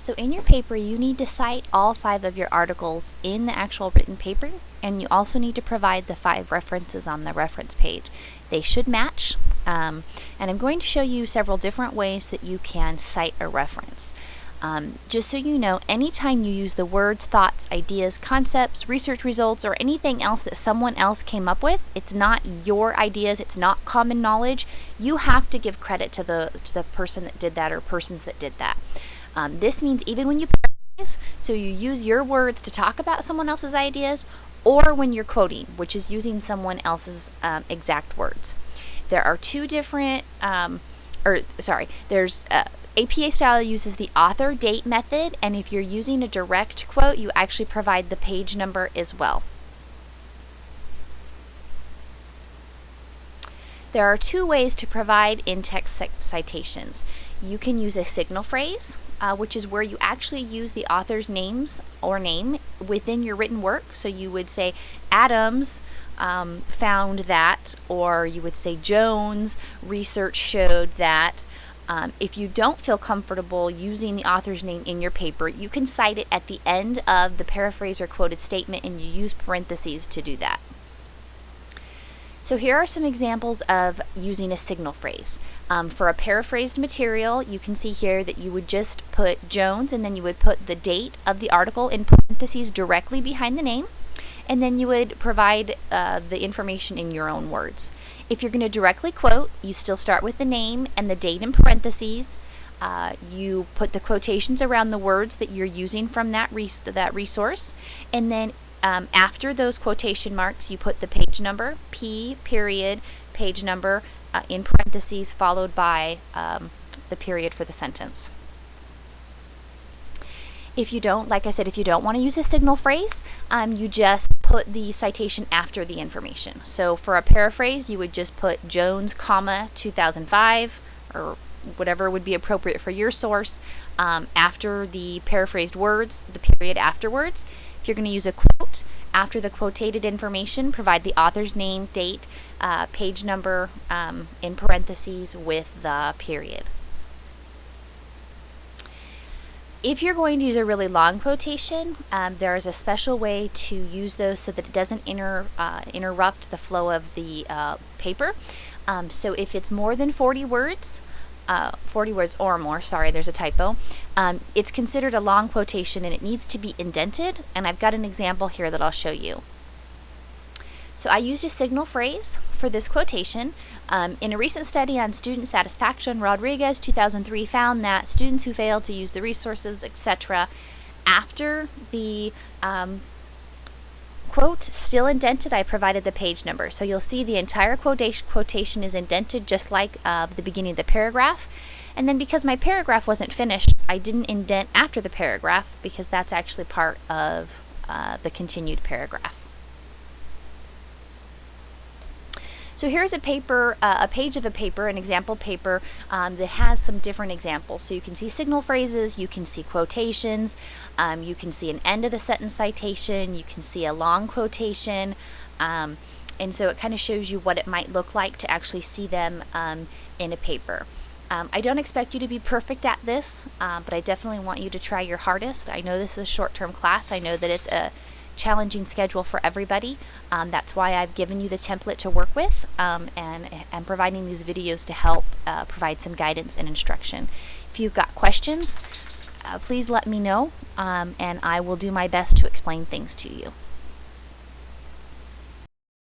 So in your paper, you need to cite all 5 of your articles in the actual written paper, and you also need to provide the 5 references on the reference page. They should match, and I'm going to show you several different ways that you can cite a reference. Just so you know, anytime you use the words, thoughts, ideas, concepts, research results, or anything else that someone else came up with, it's not your ideas, it's not common knowledge. You have to give credit to the person that did that or persons that did that. This means even when you paraphrase, so you use your words to talk about someone else's ideas, or when you're quoting, which is using someone else's exact words. There are 2 different, there's APA style uses the author date method, and if you're using a direct quote, you actually provide the page number as well. There are 2 ways to provide in-text citations. You can use a signal phrase, which is where you actually use the author's names or name within your written work. So you would say Adams found that, or you would say Jones research showed that. If you don't feel comfortable using the author's name in your paper, you can cite it at the end of the paraphrase or quoted statement, and you use parentheses to do that. So here are some examples of using a signal phrase. For a paraphrased material, you can see here that you would just put Jones, and then you would put the date of the article in parentheses directly behind the name, and then you would provide the information in your own words. If you're going to directly quote, you still start with the name and the date in parentheses. You put the quotations around the words that you're using from that resource, and then after those quotation marks, you put the page number, P period, page number in parentheses, followed by the period for the sentence. If you don't, like I said, if you don't want to use a signal phrase, you just put the citation after the information. So for a paraphrase, you would just put Jones, comma, 2005, or whatever would be appropriate for your source, after the paraphrased words, the period afterwards. If you're going to use a quote, after the quotated information, provide the author's name, date, page number in parentheses with the period. If you're going to use a really long quotation, there is a special way to use those so that it doesn't interrupt the flow of the paper. So if it's more than 40 words or more, sorry, there's a typo, it's considered a long quotation and it needs to be indented, and I've got an example here that I'll show you. So I used a signal phrase for this quotation. In a recent study on student satisfaction, Rodriguez, 2003, found that students who failed to use the resources, etc., after the quote, still indented, I provided the page number. So you'll see the entire quotation is indented just like the beginning of the paragraph. And then because my paragraph wasn't finished, I didn't indent after the paragraph because that's actually part of the continued paragraph. So here's a paper, a page of a paper, an example paper that has some different examples. So you can see signal phrases, you can see quotations, you can see an end of the sentence citation, you can see a long quotation, and so it kind of shows you what it might look like to actually see them in a paper. I don't expect you to be perfect at this, but I definitely want you to try your hardest. I know this is a short-term class. I know that it's a challenging schedule for everybody. That's why I've given you the template to work with, and I'm providing these videos to help provide some guidance and instruction. If you've got questions, please let me know, and I will do my best to explain things to you.